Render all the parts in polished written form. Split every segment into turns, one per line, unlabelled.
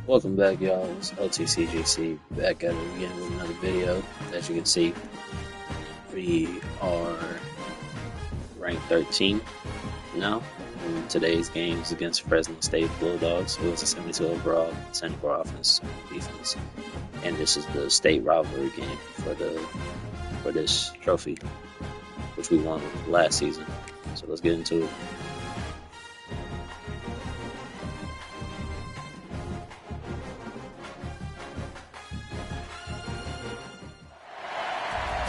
Welcome back, y'all. It's OTC-GC back at it again with another video. As you can see, we are ranked 13 now. In today's game is against Fresno State Bulldogs. It was a 72 overall, 74 offense, defense, and this is the state rivalry game for this trophy, which we won last season. So let's get into it.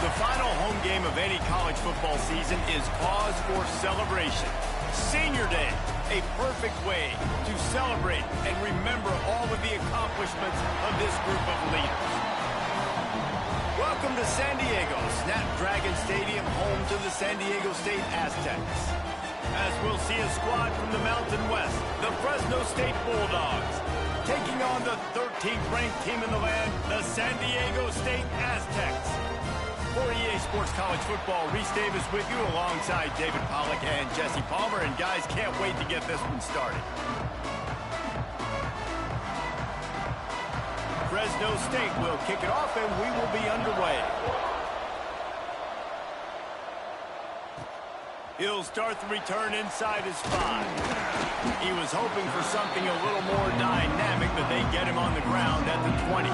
The final home game of any college football season is cause for celebration. Senior Day, a perfect way to celebrate and remember all of the accomplishments of this group of leaders. Welcome to San Diego, Snapdragon Stadium, home to the San Diego State Aztecs. As we'll see a squad from the Mountain West, the Fresno State Bulldogs, taking on the 13th ranked team in the land, the San Diego State Aztecs. For EA Sports College Football, Reese Davis with you alongside David Pollack and Jesse Palmer. And guys, can't wait to get this one started. Fresno State will kick it off and we will be underway. He'll start the return inside his 5. He was hoping for something a little more dynamic, but they get him on the ground at the 20.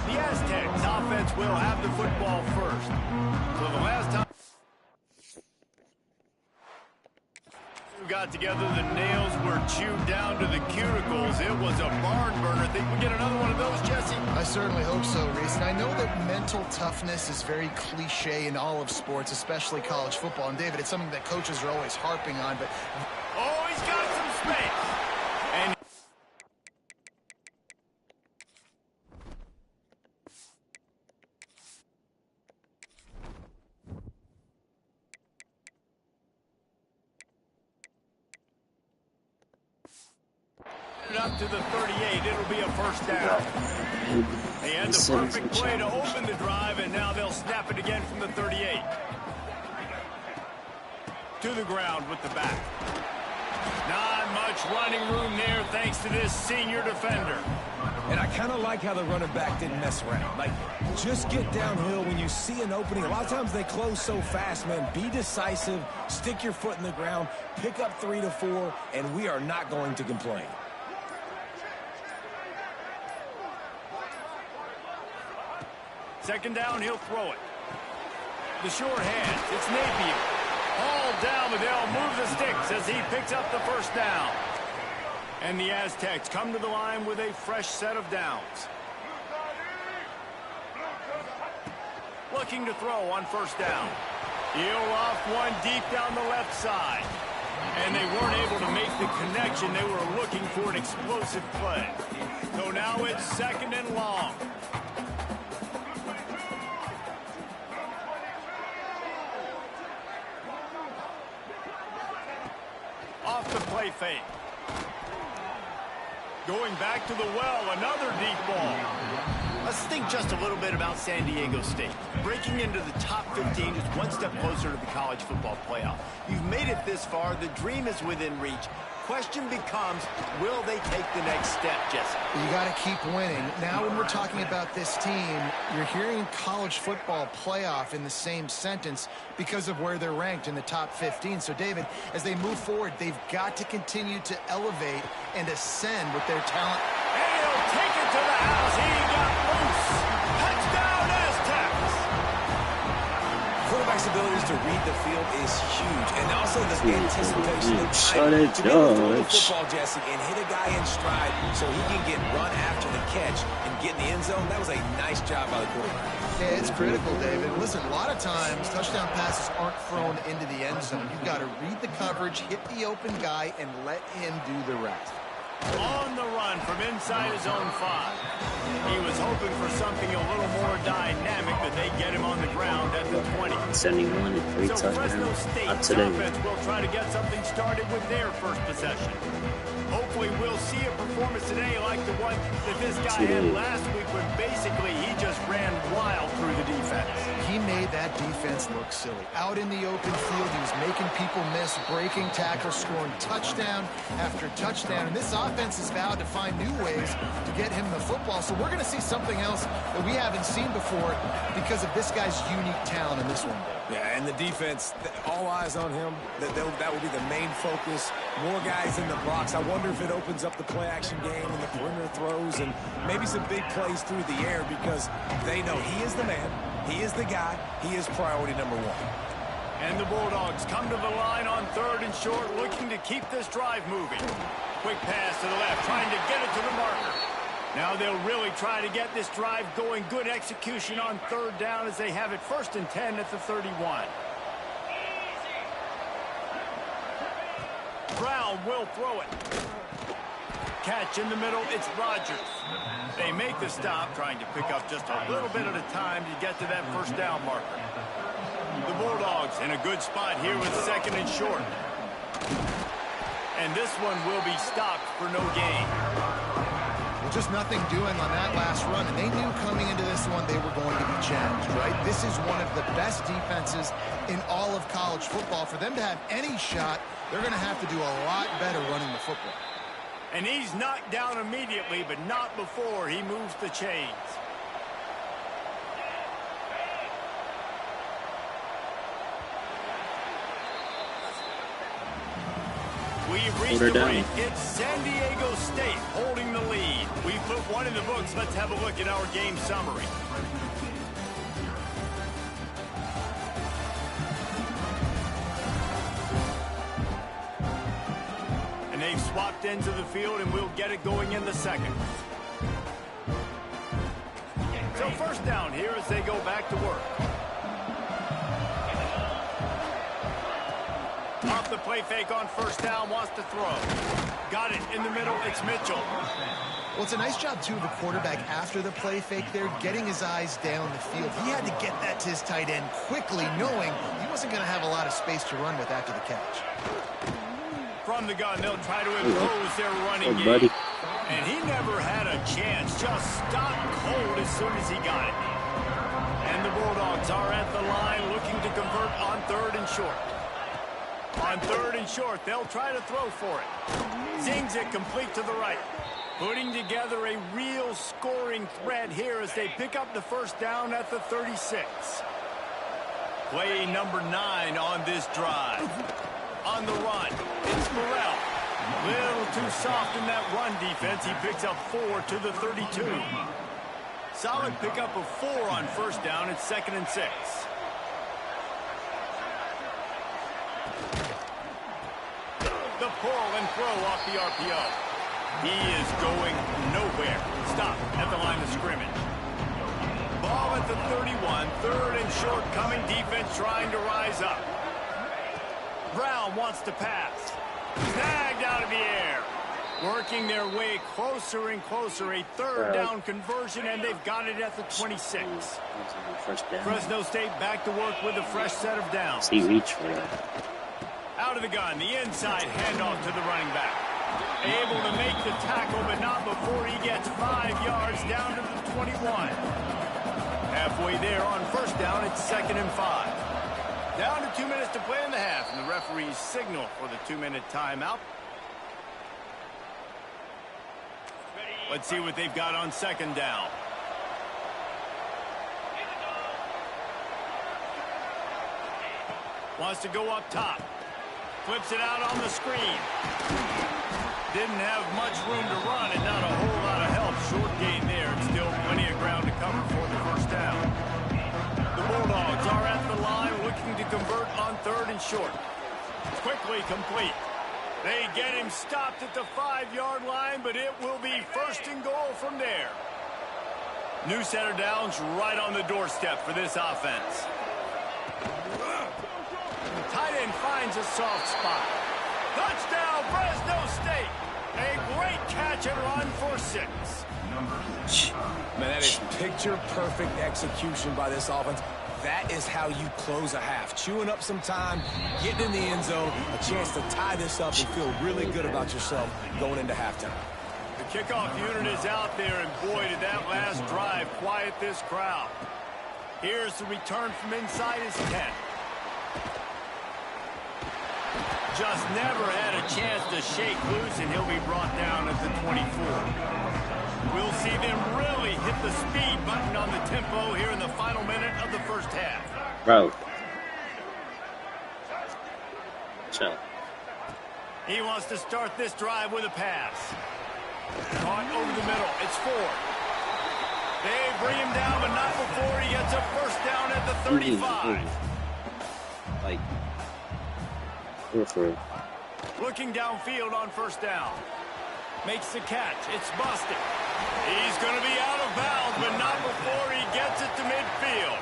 The Aztecs offense will have the football first. So the last time we got together, the nails were chewed down to the cuticles. It was a barn burner. Think we get another one of those, Jesse?
I certainly hope so, Reese. And I know that mental toughness is very cliche in all of sports, especially college football. And David, it's something that coaches are always harping on. But
oh, he's got some space. And up to the 38, it'll be a first down. They had the perfect play to open the drive, and now they'll snap it again from the 38. To the ground with the back. Not much running room there thanks to this senior defender.
And I kind of like how the running back didn't mess around. Like, just get downhill when you see an opening. A lot of times they close so fast, man. Be decisive, stick your foot in the ground, pick up 3 to 4, and we are not going to complain.
Second down, he'll throw it. The short hand, it's Napier. Hauled down, but they'll move the sticks as he picks up the first down. And the Aztecs come to the line with a fresh set of downs. Looking to throw on first down. He'll off one deep down the left side. And they weren't able to make the connection. They were looking for an explosive play. So now it's second and long. Off the play fake. Going back to the well, another deep ball. Let's think just a little bit about San Diego State. Breaking into the top 15 is one step closer to the college football playoff. You've made it this far. The dream is within reach. Question becomes, will they take the next step, Jesse?
you got to keep winning. Now when we're talking about this team, you're hearing college football playoff in the same sentence because of where they're ranked in the top 15. So, David, as they move forward, they've got to continue to elevate and ascend with their talent.
And he'll take it to the house. He got loose. Touchdown, Aztecs.
Quarterback's abilities to read the field is huge, and also the anticipation of
Shut
time
it,
to be able to throw the
George.
football, Jesse, and hit a guy in stride so he can get run after the catch and get in the end zone. That was a nice job by the quarterback.
Yeah, it's critical, David. Listen, a lot of times touchdown passes aren't thrown into the end zone. You've got to read the coverage, hit the open guy, and let him do the rest.
On the run from inside his own 5. He was hoping for something a little more dynamic, but they get him on the ground at the 20.
71 and 3
So Fresno
touchdowns.
State's
Not today.
offense will try to get something started with their first possession. Hopefully hopefully we'll see a performance today like the one that this guy had last week when basically he just ran wild through the defense.
He made that defense look silly. Out in the open field, he was making people miss, breaking tackles, scoring touchdown after touchdown. And this offense has vowed to find new ways to get him the football. So we're going to see something else that we haven't seen before because of this guy's unique talent in this one.
Yeah, and the defense, all eyes on him. That will be the main focus. More guys in the box. I wonder if it opens up the play-action game and the perimeter throws and maybe some big plays through the air because they know he is the man, he is the guy, he is priority number one.
And the Bulldogs come to the line on 3rd and short, looking to keep this drive moving. Quick pass to the left, trying to get it to the marker. Now they'll really try to get this drive going. Good execution on 3rd down as they have it 1st and 10 at the 31. Brown will throw it. Catch in the middle, it's Rodgers. They make the stop, trying to pick up just a little bit at a time to get to that 1st down marker. The Bulldogs in a good spot here with 2nd and short. And this one will be stopped for no gain.
Well, just nothing doing on that last run, and they knew coming into this one they were going to be challenged, right? This is one of the best defenses in all of college football. For them to have any shot, they're going to have to do a lot better running the football.
And he's knocked down immediately, but not before he moves the chains. We've reached the break. It's San Diego State holding the lead. We've put one in the books. Let's have a look at our game summary. And they've swapped ends of the field, and we'll get it going in the 2nd. So 1st down here as they go back to work. Off the play fake on 1st down, wants to throw. Got it in the middle, it's Mitchell.
Well, it's a nice job, too, of the quarterback after the play fake there, getting his eyes down the field. He had to get that to his tight end quickly, knowing he wasn't going to have a lot of space to run with after the catch.
From the gun, they'll try to impose their running game. And he never had a chance, just stopped cold as soon as he got it. And the Bulldogs are at the line looking to convert on 3rd and short. On 3rd and short, they'll try to throw for it. Zings it complete to the right. Putting together a real scoring threat here as they pick up the 1st down at the 36. Play number 9 on this drive. On the run, it's Burrell. Little too soft in that run defense. He picks up 4 to the 32. Solid pickup of 4 on 1st down. It's 2nd and 6. The pull and throw off the RPO. He is going nowhere. Stop at the line of scrimmage. Ball at the 31. 3rd and short coming. Defense trying to rise up. Brown wants to pass. Snagged out of the air. Working their way closer and closer. A 3rd down conversion, and they've got it at the 26. Fresno State back to work with a fresh set of downs.
He reached for that.
Out of the gun, the inside handoff to the running back. Able to make the tackle, but not before he gets 5 yards down to the 21. Halfway there on 1st down, it's 2nd and 5. Down to 2 minutes to play in the half, and the referees signal for the 2-minute timeout. Let's see what they've got on 2nd down. Wants to go up top. Flips it out on the screen. Didn't have much room to run and not a whole lot of help. Short gain there, and still plenty of ground to cover for the 1st down. The Bulldogs are at the line looking to convert on 3rd and short. Quickly complete. They get him stopped at the 5-yard line, but it will be 1st and goal from there. New set of downs right on the doorstep for this offense. Tight end finds a soft spot. Touchdown, Fresno State. A great catch and run for 6.
Man, that is picture-perfect execution by this offense. That is how you close a half. Chewing up some time, getting in the end zone, a chance to tie this up and feel really good about yourself going into halftime.
The kickoff unit is out there, and boy, did that last drive quiet this crowd. Here's the return from inside his 10. Just never had a chance to shake loose, and he'll be brought down at the 24. We'll see them really hit the speed button on the tempo here in the final minute of the first half.
Bro. Chill.
He wants to start this drive with a pass. Caught over the middle. It's 4. They bring him down, but not before he gets a first down at the 35.
Like, for
looking downfield on first down. Makes the catch. It's busted. He's going to be out of bounds, but not before he gets it to midfield.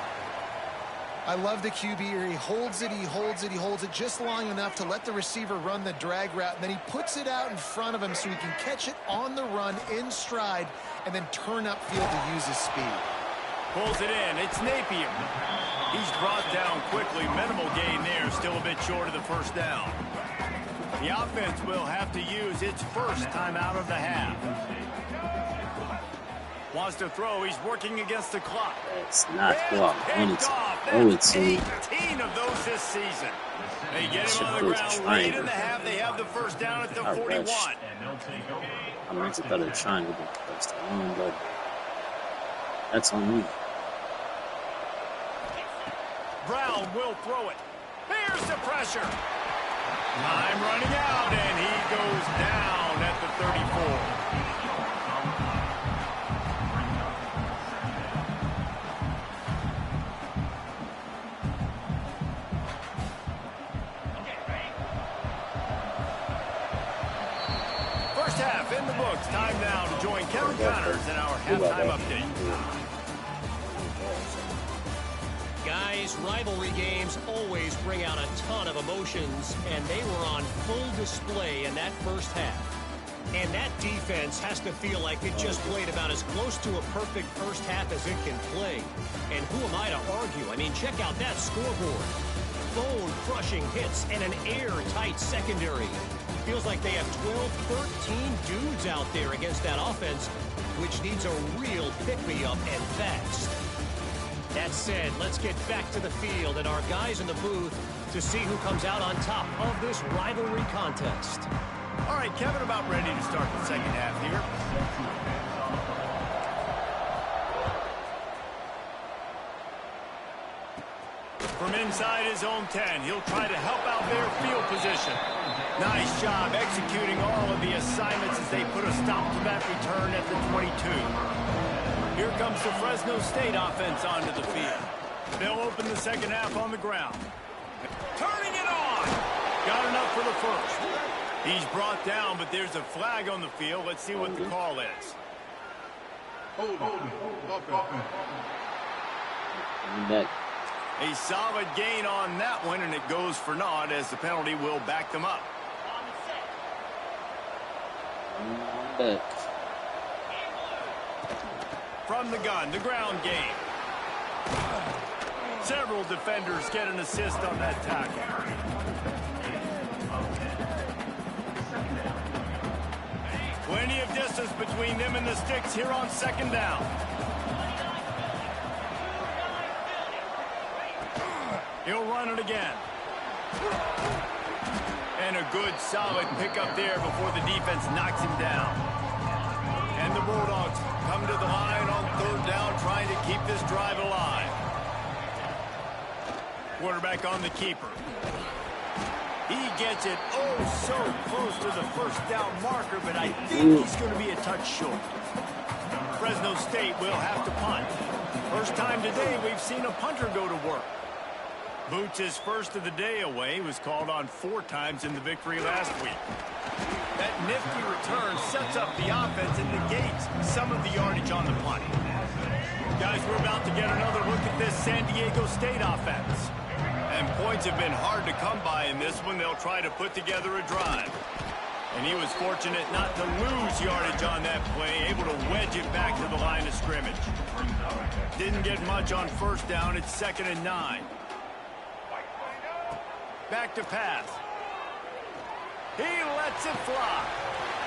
I love the QB here. He holds it, he holds it, he holds it just long enough to let the receiver run the drag route, and then he puts it out in front of him so he can catch it on the run in stride and then turn upfield to use his speed.
Pulls it in. It's Napier. He's brought down quickly. Minimal gain there. Still a bit short of the first down. The offense will have to use its first timeout of the half. Wants to throw. He's working against the clock.
It's not clock.
That's 18 of those this season. They get him on the ground late in the half. They have the first down at the 41.
I meant to thought of trying to get the first down, but that's on me.
Brown will throw it. There's the pressure. Time running out, and he goes down at the 34. First half in the books. Time now to join Kevin Connors in our halftime update.
Guys, rivalry games always bring out a ton of emotions, and they were on full display in that first half. And that defense has to feel like it just played about as close to a perfect first half as it can play. And who am I to argue? I mean, check out that scoreboard. Bone-crushing hits and an airtight secondary. Feels like they have 12, 13 dudes out there against that offense, which needs a real pick-me-up and fast. That said, let's get back to the field and our guys in the booth to see who comes out on top of this rivalry contest.
All right, Kevin, about ready to start the second half here. From inside his own 10, he'll try to help out their field position. Nice job executing all of the assignments as they put a stop to that return at the 22. Here comes the Fresno State offense onto the field. They'll open the second half on the ground. Turning it on! Got enough for the first. He's brought down, but there's a flag on the field. Let's see what the call is. A solid gain on that one, and it goes for naught as the penalty will back them up. From the gun, the ground game. Several defenders get an assist on that tackle. Plenty of distance between them and the sticks here on second down. He'll run it again. And a good, solid pickup there before the defense knocks him down. And the Bulldogs come to the line on third down, trying to keep this drive alive. Quarterback on the keeper. He gets it so close to the first down marker, but I think he's going to be a touch short. Fresno State will have to punt. First time today we've seen a punter go to work. Boots' first of the day away was called on 4 times in the victory last week. That nifty return sets up the offense and negates some of the yardage on the punt. Guys, we're about to get another look at this San Diego State offense. And points have been hard to come by in this one. They'll try to put together a drive. And he was fortunate not to lose yardage on that play, able to wedge it back to the line of scrimmage. Didn't get much on first down. It's 2nd and 9. Back to pass. He lets it fly.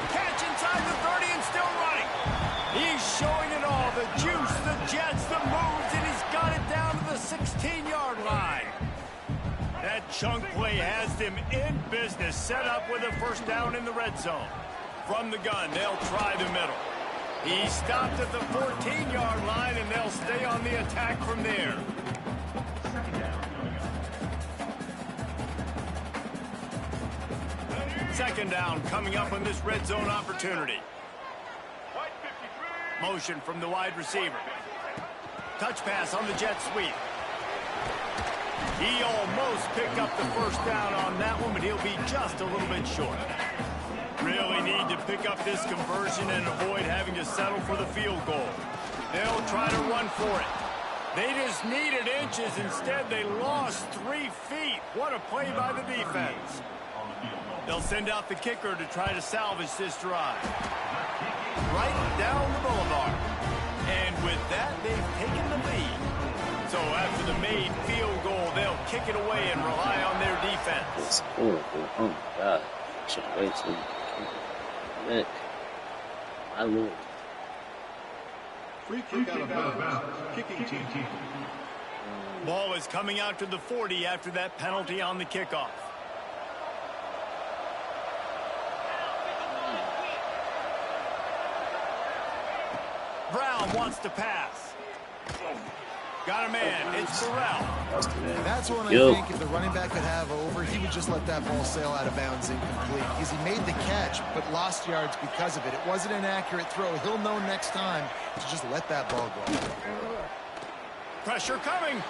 Catch inside the 30 and still running. He's showing it all. The juice, the jets, the moves, and he's got it down to the 16-yard line. That chunk play has them in business, set up with a first down in the red zone. From the gun, they'll try the middle. He stopped at the 14-yard line, and they'll stay on the attack from there. Second down coming up on this red zone opportunity. Motion from the wide receiver. Touch pass on the jet sweep. He almost picked up the first down on that one, but he'll be just a little bit short. Really need to pick up this conversion and avoid having to settle for the field goal. They'll try to run for it. They just needed inches. Instead, they lost 3 feet. What a play by the defense. They'll send out the kicker to try to salvage this drive. Right down the boulevard. And with that, they've taken the lead. So after the made field goal, they'll kick it away and rely on their defense.
It's horrible. Oh, my God. Should wait till Nick. My Lord.
Free kick out of bounds. Kicking team.
Ball is coming out to the 40 after that penalty on the kickoff. Brown wants to pass. Got a man. It's Burrell.
That's one I think if the running back could have over, he would just let that ball sail out of bounds incomplete because he made the catch but lost yards because of it. It wasn't an accurate throw. He'll know next time to just let that ball go.
Pressure coming.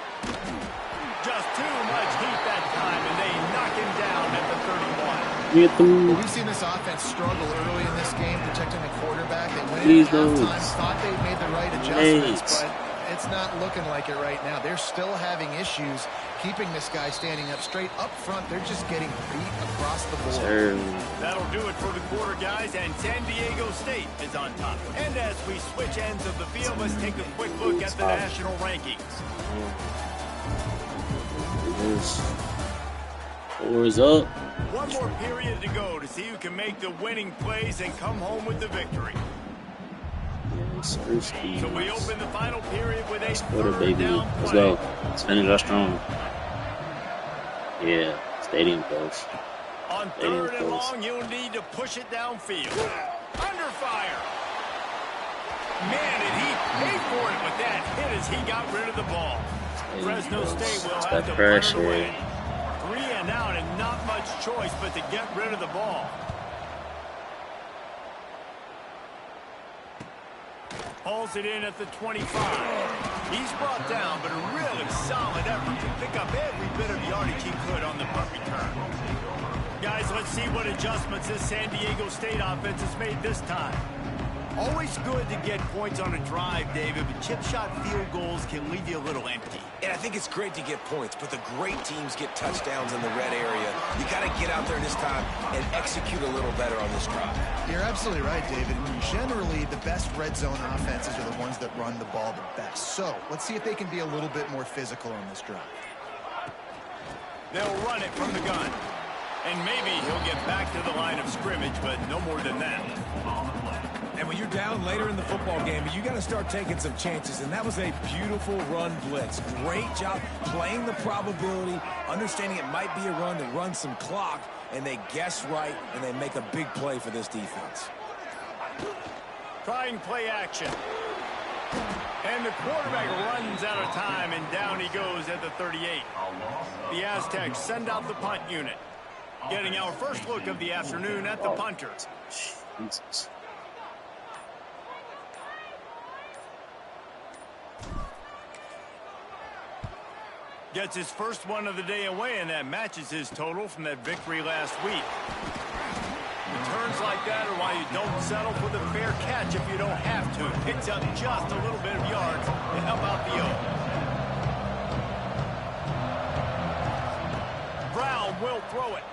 Just too much heat that time, and they knock him down at the 31.
We've seen this offense struggle early in this game protecting the quarterback. They went in at halftime, thought they made the right adjustments, but it's not looking like it right now. They're still having issues keeping this guy standing up straight up front. They're just getting beat across the board.
That'll do it for the quarter, guys, and San Diego State is on top. And as we switch ends of the field, let's take a quick look at the national rankings.
4 is up.
One more period to go to see who can make the winning plays and come home with the victory.
Yes,
so we open the final period with a
quarter, baby. Let's go. Let's finish our strong. Yeah, stadium close.
On third and long, you'll need to push it downfield. Under fire. Man, did he pay for it with that hit as he got rid of the ball. Fresno State will have to punt it away. 3 and out and not much choice but to get rid of the ball. Hauls it in at the 25. He's brought down, but a really solid effort to pick up every bit of yardage he could on the punt return. Guys, let's see what adjustments this San Diego State offense has made this time. Always good to get points on a drive, David, but chip shot field goals can leave you a little empty.
And I think it's great to get points, but the great teams get touchdowns in the red area. You got to get out there this time and execute a little better on this drive.
You're absolutely right, David. Generally, the best red zone offenses are the ones that run the ball the best. So let's see if they can be a little bit more physical on this drive.
They'll run it from the gun. And maybe he'll get back to the line of scrimmage, but no more than that.
And when you're down later in the football game, you got to start taking some chances. And that was a beautiful run blitz. Great job playing the probability, understanding it might be a run to run some clock, and they guess right, and they make a big play for this defense.
Trying play action. And the quarterback runs out of time, and down he goes at the 38. The Aztecs send out the punt unit. Getting our first look of the afternoon at the punter.
Jesus.
Gets his first one of the day away, and that matches his total from that victory last week. Returns like that are why you don't settle for the fair catch if you don't have to. Picks up just a little bit of yards to help out the O. Brown will throw it.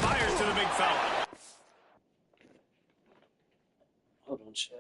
Fires to to the big fella.
Hold on, check.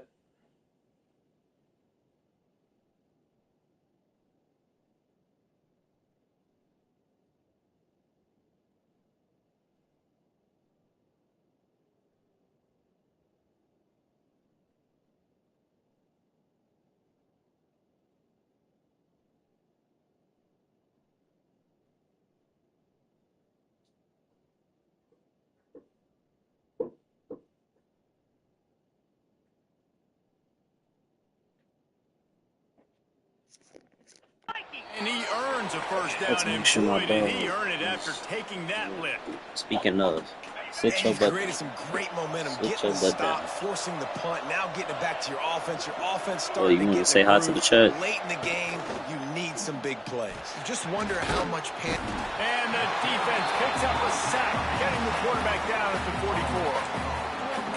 And he earns a first down,
Let's
and
make sure my
boy, did he
ball
earn it after taking that lift.
Speaking of, sit your
You've
butt
created some great momentum,
Sit
getting
your
the
butt
stop,
down.
forcing the punt, now getting it back to your offense. Your offense
Well,
starting
you
to
need
get
to say
in the
hi to the
groove.
chat.
Late in the game, you need some big plays.
You just wonder how much pan.
And the defense picks up a sack, getting the quarterback down at the 44.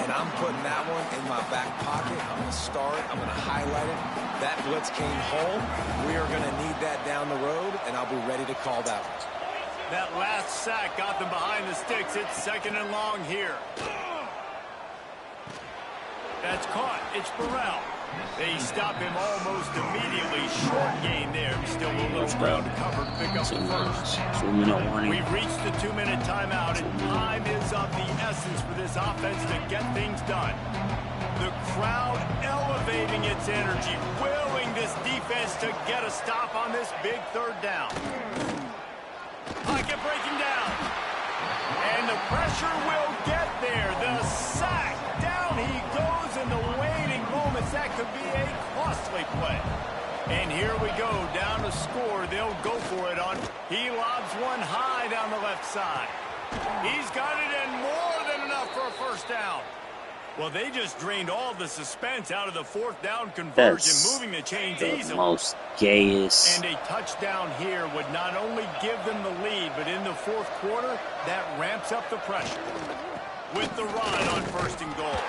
And I'm putting that one in my back pocket. I'm going to start. I'm going to highlight it. That blitz came home. We are going to need that down the road, and I'll be ready to call that one.
That last sack got them behind the sticks. It's 2nd and long here. That's caught. It's Burrell. They stop him almost immediately. Short gain there. Still a little ground to cover to pick up the first.
2 minute warning.
We've reached the 2-minute timeout, and time is of the essence for this offense to get things done. The crowd elevating its energy, willing this defense to get a stop on this big 3rd down. Pocket breaking down. And the pressure will get there. The sack. Down he goes in the waiting moments. That could be a costly play. And here we go. Down to score. They'll go for it on. He lobs one high down the left side. He's got it and more than enough for a first down. Well, they just drained all the suspense out of the 4th down conversion, moving the chains
the
easily.
most gayest.
And a touchdown here would not only give them the lead, but in the 4th quarter, that ramps up the pressure. With the run on 1st and goal.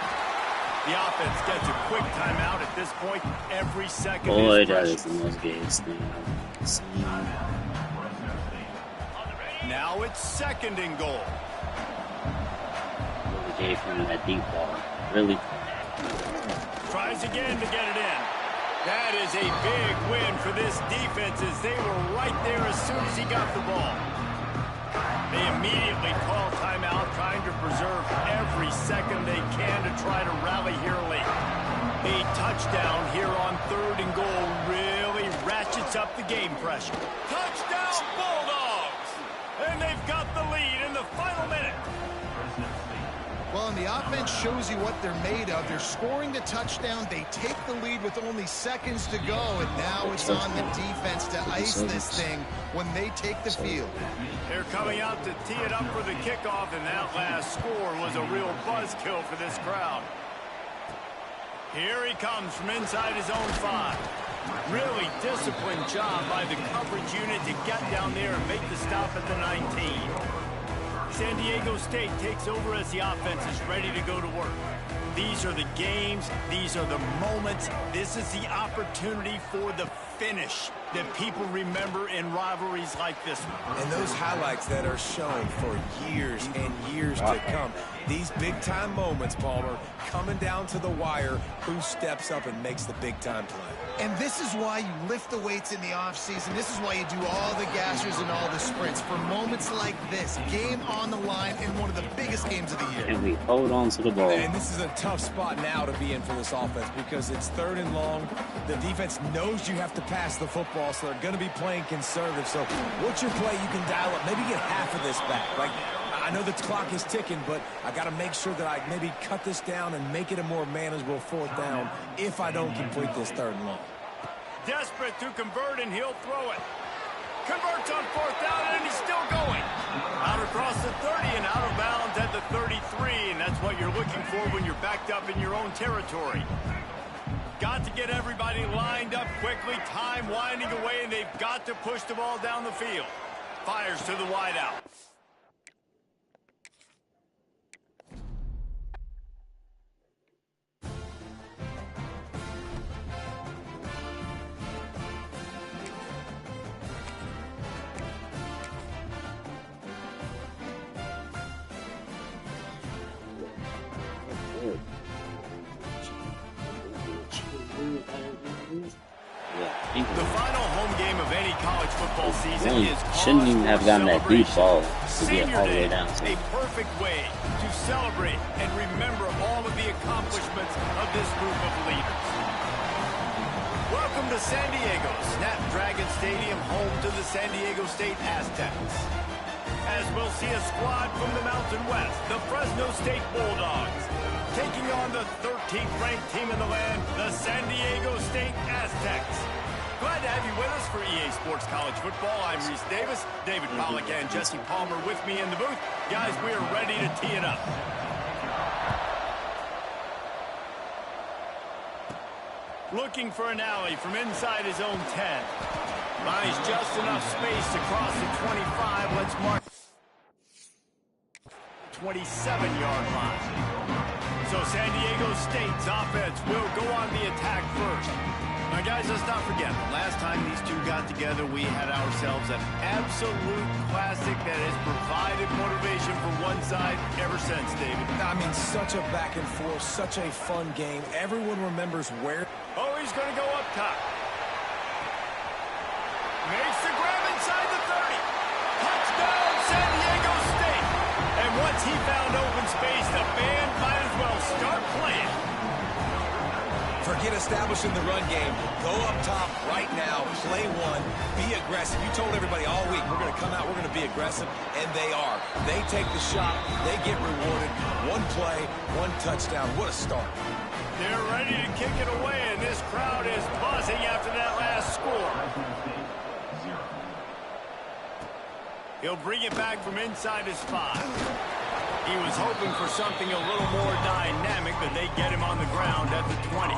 The offense gets a quick timeout at this point. Every second
Boy,
is
that
precious.
is the most gayest thing I've seen.
Now it's 2nd and goal.
Really gave him that deep ball. Really.
Tries again to get it in. That is a big win for this defense as they were right there as soon as he got the ball. They immediately call timeout, trying to preserve every second they can to try to rally here late. A touchdown here on 3rd and goal really ratchets up the game pressure. Touchdown Bulldogs! And they've got the lead in the final minute.
Well, and the offense shows you what they're made of. They're scoring the touchdown. They take the lead with only seconds to go, and now it's on the defense to ice this thing when they take the field.
They're coming out to tee it up for the kickoff, and that last score was a real buzzkill for this crowd. Here he comes from inside his own 5. Really disciplined job by the coverage unit to get down there and make the stop at the 19. San Diego State takes over as the offense is ready to go to work. These are the games. These are the moments. This is the opportunity for the finish that people remember in rivalries like this one.
And those highlights that are shown for years and years to come. These big-time moments, Palmer, coming down to the wire, who steps up and makes the big-time play.
And this is why you lift the weights in the offseason. This is why you do all the gassers and all the sprints. For moments like this, game on the line in one of the biggest games of the year.
And we hold on to the ball.
And this is a tough spot now to be in for this offense because it's 3rd and long. The defense knows you have to pass the football, so they're going to be playing conservative. So what's your play you can dial up? Maybe get half of this back. Like, I know the clock is ticking, but I got to make sure that I maybe cut this down and make it a more manageable 4th down if I don't complete this 3rd and long.
Desperate to convert, and he'll throw it. Converts on 4th down, and he's still going. Out across the 30 and out of bounds at the 33, and that's what you're looking for when you're backed up in your own territory. Got to get everybody lined up quickly, time winding away, and they've got to push the ball down the field. Fires to the wideout. college football season
Well,
is
shouldn't even have gotten that deep ball to
Senior
get all the way
Day,
down to.
a perfect way to celebrate and remember all of the accomplishments of this group of leaders. Welcome to San Diego, Snapdragon Stadium, home to the San Diego State Aztecs. As we'll see a squad from the Mountain West, the Fresno State Bulldogs, taking on the 13th ranked team in the land, the San Diego State Aztecs. Glad to have you with us for EA Sports College Football. I'm Reese Davis, David Pollack and Jesse Palmer with me in the booth. Guys, we are ready to tee it up. Looking for an alley from inside his own 10. Finds just enough space to cross the 25. Let's mark 27-yard line. So San Diego State's offense will go on the attack first. Now, guys, let's not forget, last time these two got together, we had ourselves an absolute classic that has provided motivation for one side ever since, David.
I mean, such a back and forth, such a fun game. Everyone remembers where.
Oh, he's going to go up top. Makes the grab inside the 30. Touchdown, San Diego State. And once he found open space, the band might as well start playing.
Forget establishing the run game. Go up top right now. Play one. Be aggressive. You told everybody all week, we're going to come out, we're going to be aggressive, and they are. They take the shot. They get rewarded. One play, one touchdown. What a start.
They're ready to kick it away, and this crowd is buzzing after that last score. He'll bring it back from inside his 5. He was hoping for something a little more dynamic, but they get him on the ground at the 20.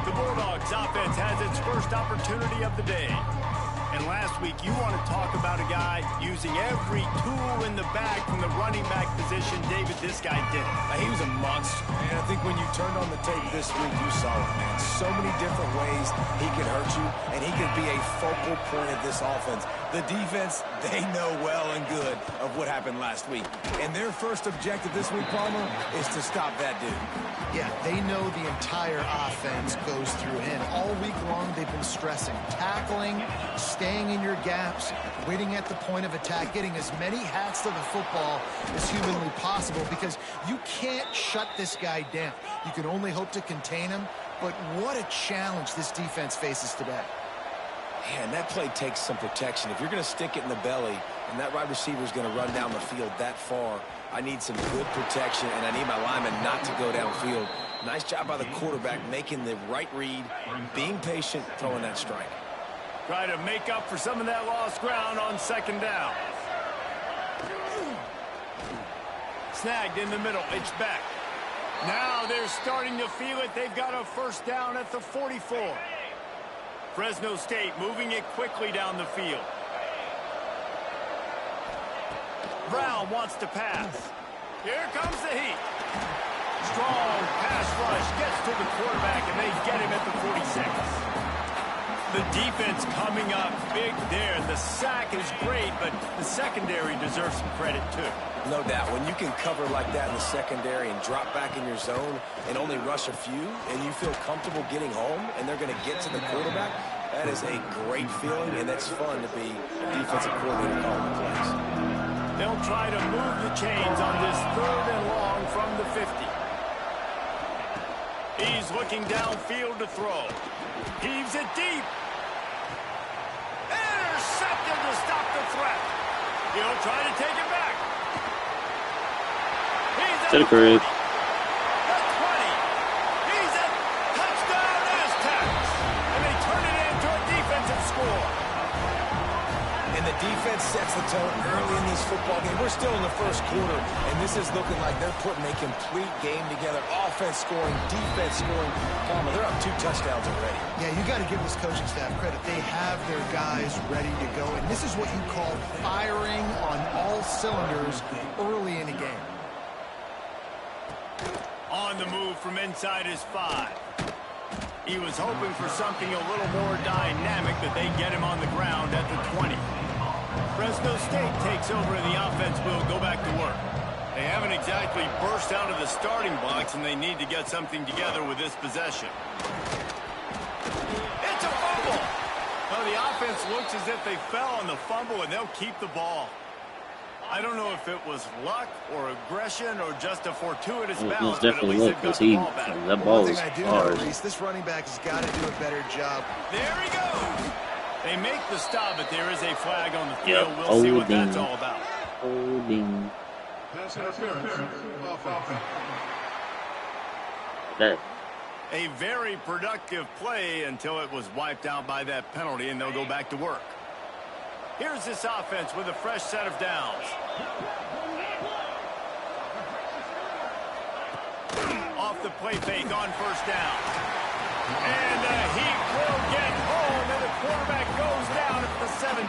The Bulldogs offense has its first opportunity of the day. And last week, you want to talk about a guy using every tool in the bag from the running back position. David, this guy did it.
He was a monster. And I think when you turned on the tape this week, you saw it, man. So many different ways he could hurt you, and he could be a focal point of this offense. The defense, they know well and good of what happened last week. And their first objective this week, Palmer, is to stop that dude.
Yeah, they know the entire offense goes through him. All week long, they've been stressing tackling, staying in your gaps, waiting at the point of attack, getting as many hats to the football as humanly possible, because you can't shut this guy down. You can only hope to contain him, but what a challenge this defense faces today.
Man, that play takes some protection. If you're going to stick it in the belly and that wide receiver is going to run down the field that far, I need some good protection, and I need my lineman not to go downfield. Nice job by the quarterback making the right read, being patient, throwing that strike.
Try to make up for some of that lost ground on second down. Snagged in the middle. It's back. Now they're starting to feel it. They've got a first down at the 44. Fresno State moving it quickly down the field. Brown wants to pass. Here comes the heat. Strong pass rush gets to the quarterback, and they get him at the 46. The defense coming up big there. The sack is great, but the secondary deserves some credit too.
No doubt. When you can cover like that in the secondary and drop back in your zone and only rush a few, and you feel comfortable getting home, and they're going to get to the quarterback, that is a great feeling, and that's fun to be a defensive coordinator calling the plays.
They'll try to move the chains on this 3rd and long from the 50. He's looking downfield to throw. Heaves it deep. Intercepted to stop the threat. He'll try to take it back. He's
To the crib.
The 20. He's a touchdown Aztecs. And they turn it into a defensive score.
And the defense sets the tone early in this football game. We're still in the first quarter, and this is looking like they're putting a complete game together. Offense scoring, defense scoring. Palmer, they're up 2 touchdowns already.
Yeah, you got to give this coaching staff credit. They have their guys ready to go, and this is what you call firing on all cylinders early in a game.
On the move from inside his 5. He was hoping for something a little more dynamic, but they get him on the ground at the 20. Fresno State takes over, and the offense will go back to work. They haven't exactly burst out of the starting blocks, and they need to get something together with this possession. It's a fumble. Well, the offense looks as if they fell on the fumble, and they'll keep the ball. I don't know if it was luck or aggression or just a fortuitous bounce, but at least they've got the ball back.
That ball
One
is
thing I do know,
hard.
Reese, this running back has got to do a better job.
There he goes. They make the stop, but there is a flag on the field. We'll see what that's all about.
Holding.
Pass interference. Offense.
That.
A very productive play until it was wiped out by that penalty, and they'll go back to work. Here's this offense with a fresh set of downs. Off the play fake on first down. And he will get home, and the quarterback goes down at the 17.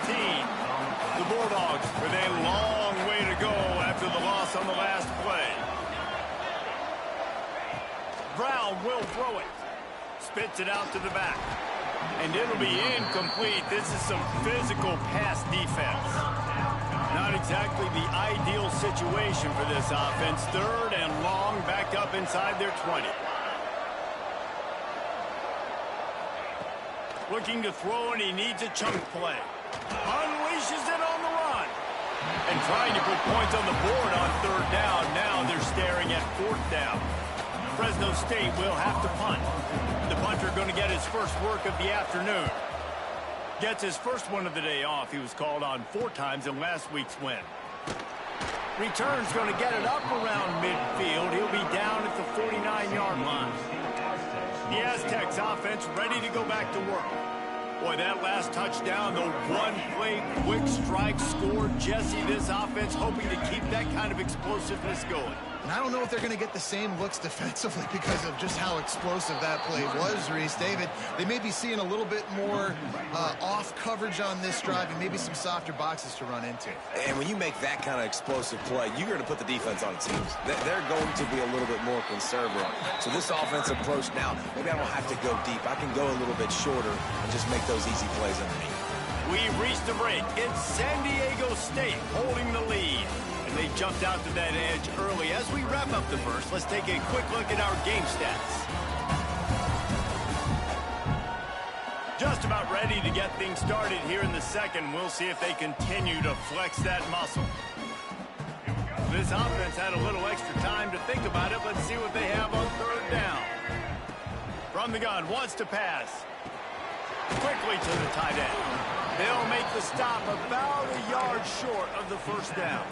The Bulldogs with a long way to go after the loss on the last play. Brown will throw it. Spits it out to the back. And it'll be incomplete. This is some physical pass defense. Not exactly the ideal situation for this offense. 3rd and long, back up inside their 20. Looking to throw, and he needs a chunk play. Unleashes it on the run. And trying to put points on the board on 3rd down. Now they're staring at 4th down. Fresno State will have to punt. The punter going to get his first work of the afternoon. Gets his first one of the day off. He was called on 4 times in last week's win. Return's going to get it up around midfield. He'll be down at the 49-yard line. The Aztecs offense ready to go back to work. Boy, that last touchdown, the one-play quick strike score. Jesse, this offense hoping to keep that kind of explosiveness going.
And I don't know if they're going to get the same looks defensively because of just how explosive that play was, Reese. David, they may be seeing a little bit more off coverage on this drive and maybe some softer boxes to run into.
And when you make that kind of explosive play, you're going to put the defense on its heels. They're going to be a little bit more conservative. So this offensive approach now, maybe I don't have to go deep. I can go a little bit shorter and just make those easy plays underneath.
We've reached the break. It's San Diego State holding the lead. And they jumped out to that edge early. As we wrap up the first, let's take a quick look at our game stats. Just about ready to get things started here in the second. We'll see if they continue to flex that muscle. This offense had a little extra time to think about it. Let's see what they have on 3rd down. From the gun, wants to pass. Quickly to the tight end. They'll make the stop about a yard short of the first down.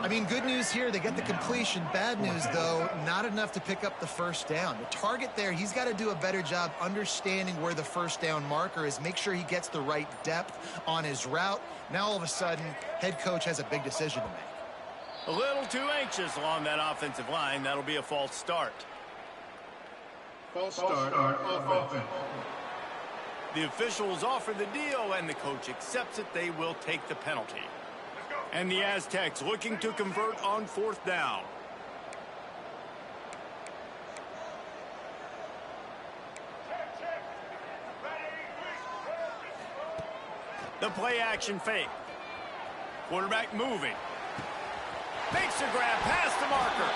I mean, good news here. They get the completion. Bad news, though, not enough to pick up the first down. The target there, he's got to do a better job understanding where the first down marker is, make sure he gets the right depth on his route. Now, all of a sudden, head coach has a big decision to make.
A little too anxious along that offensive line. That'll be a false start.
False start. Offense.
The officials offer the deal, and the coach accepts it. They will take the penalty. And the Aztecs looking to convert on 4th down. The play action fake. Quarterback moving. Makes a grab past the marker.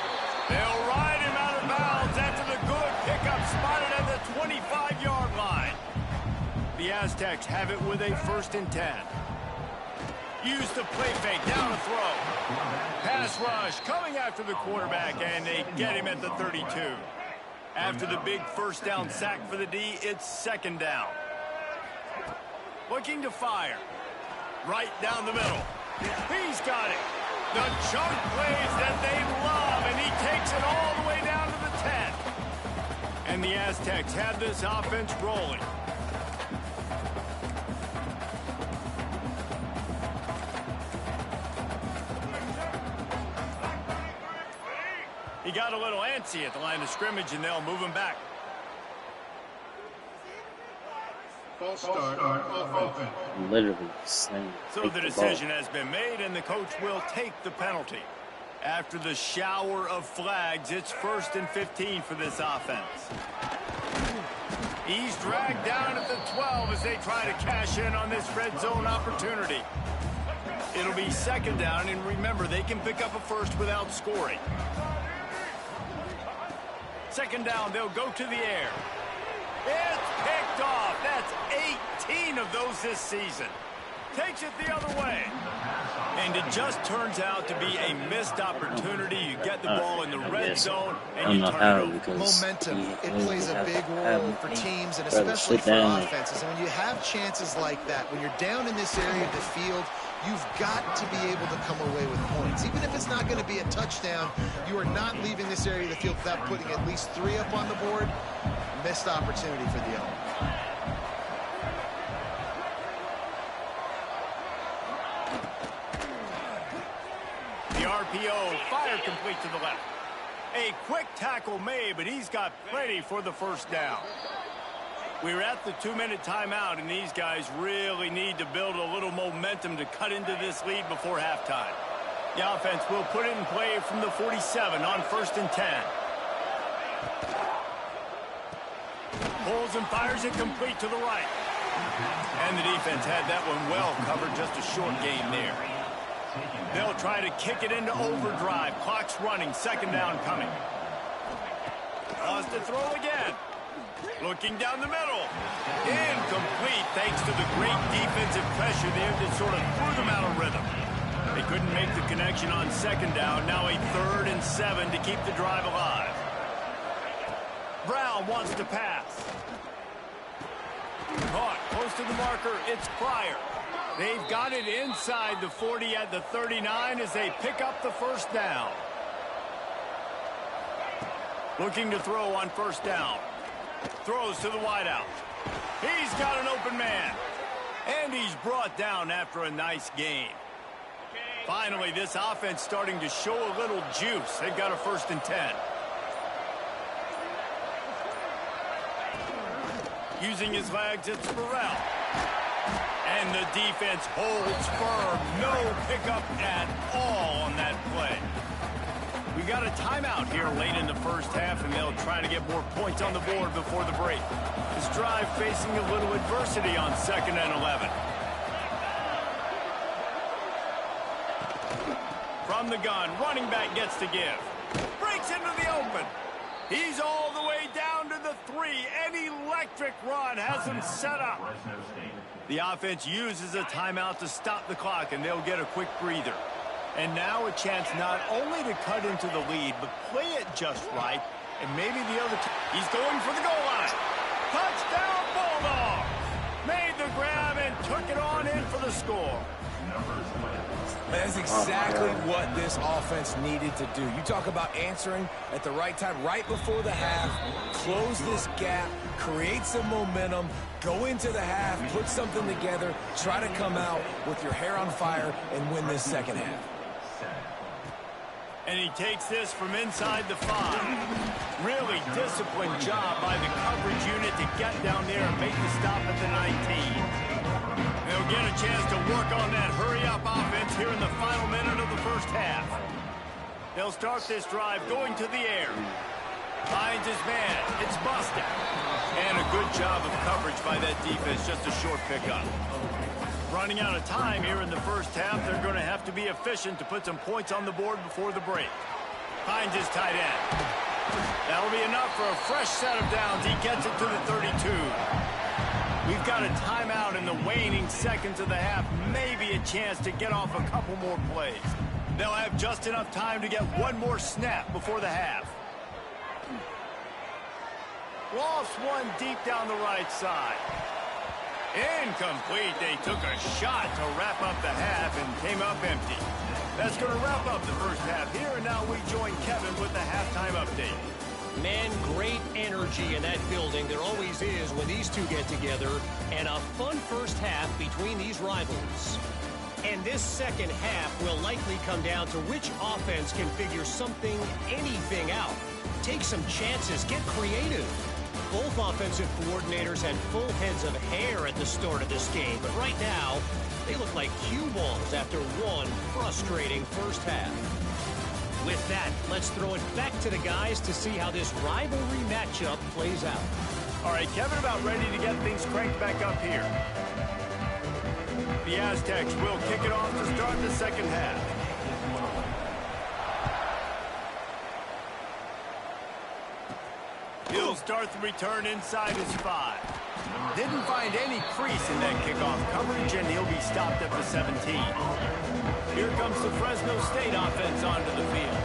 They'll ride him out of bounds after the good pickup spotted at the 25-yard line. The Aztecs have it with a 1st and 10. Use the play fake, down the throw. Pass rush coming after the quarterback, and they get him at the 32. After the big first down sack for the D, it's 2nd down. Looking to fire. Right down the middle. He's got it. The chunk plays that they love, and he takes it all the way down to the 10. And the Aztecs have this offense rolling. He got a little antsy at the line of scrimmage, and they'll move him back.
False start. Offense.
Literally saying.
So the decision has been made, and the coach will take the penalty. After the shower of flags, it's 1st and 15 for this offense. He's dragged down at the 12 as they try to cash in on this red zone opportunity. It'll be 2nd down, and remember, they can pick up a first without scoring. 2nd down, they'll go to the air. It's picked off. That's 18 of those this season. Takes it the other way. And it just turns out to be a missed opportunity. You get the ball in the red zone and you turn it over.
Momentum, it plays a big role for teams and especially for offenses. And when you have chances like that, when you're down in this area of the field, you've got to be able to come away with points. Even if it's not going to be a touchdown, you are not leaving this area of the field without putting at least 3 up on the board. Missed opportunity for the owner.
The RPO, fire complete to the left. A quick tackle made, but he's got plenty for the first down. We're at the 2-minute timeout, and these guys really need to build a little momentum to cut into this lead before halftime. The offense will put it in play from the 47 on 1st and 10. Pulls and fires it complete to the right. And the defense had that one well covered, just a short gain there. They'll try to kick it into overdrive. Clock's running, 2nd down coming. Lost to throw again. Looking down the middle. Incomplete thanks to the great defensive pressure there that sort of threw them out of rhythm. They couldn't make the connection on 2nd down. Now a 3rd and 7 to keep the drive alive. Brown wants to pass. Caught close to the marker. It's Pryor. They've got it inside the 40 at the 39 as they pick up the 1st down. Looking to throw on 1st down. Throws to the wideout. He's got an open man. And he's brought down after a nice gain. Finally, this offense starting to show a little juice. They've got a 1st and 10. Using his legs, it's Burrell. And the defense holds firm. No pickup at all on that play. We got a timeout here late in the 1st half, and they'll try to get more points on the board before the break. This drive facing a little adversity on 2nd and 11. From the gun, running back gets to give. Breaks into the open. He's all the way down to the 3. An electric run has him set up. The offense uses a timeout to stop the clock, and they'll get a quick breather. And now a chance not only to cut into the lead, but play it just right, and maybe the other team. He's going for the goal line. Touchdown, Bulldogs! Made the grab and took it on in for the score.
That's exactly what this offense needed to do. You talk about answering at the right time, right before the half, close this gap, create some momentum, go into the half, put something together, try to come out with your hair on fire and win this 2nd half.
And he takes this from inside the 5. Really disciplined job by the coverage unit to get down there and make the stop at the 19. They'll get a chance to work on that hurry-up offense here in the final minute of the 1st half. They'll start this drive going to the air. Finds his man. It's busted. And a good job of coverage by that defense. Just a short pickup. Running out of time here in the 1st half. They're going to have to be efficient to put some points on the board before the break. Finds his tight end. That'll be enough for a fresh set of downs. He gets it to the 32. We've got a timeout in the waning seconds of the half. Maybe a chance to get off a couple more plays. They'll have just enough time to get one more snap before the half. Lofts one deep down the right side. Incomplete. They took a shot to wrap up the half and came up empty. That's going to wrap up the 1st half here, and now we join Kevin with the halftime update.
Man, great energy in that building. There always is when these two get together. And a fun 1st half between these rivals. And this 2nd half will likely come down to which offense can figure something, anything out. Take some chances. Get creative. Both offensive coordinators had full heads of hair at the start of this game. But right now, they look like cue balls after one frustrating 1st half. With that, let's throw it back to the guys to see how this rivalry matchup plays out.
All right, Kevin, about ready to get things cranked back up here. The Aztecs will kick it off to start the 2nd half. He'll start the return inside his 5. Didn't find any crease in that kickoff coverage, and he'll be stopped at the 17. Here comes the Fresno State offense onto the field.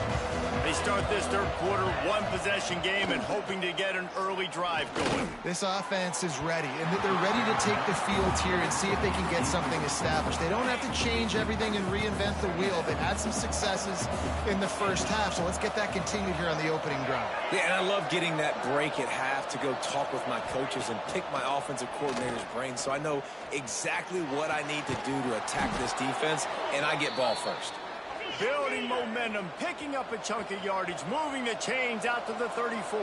They start this third quarter one-possession game and hoping to get an early drive going.
This offense is ready, and they're ready to take the field here and see if they can get something established. They don't have to change everything and reinvent the wheel. They've had some successes in the first half, so let's get that continued here on the opening drive.
Yeah, and I love getting that break at half to go talk with my coaches and pick my offensive coordinator's brain so I know exactly what I need to do to attack this defense, and I get ball first.
Building momentum, picking up a chunk of yardage, moving the chains out to the 34.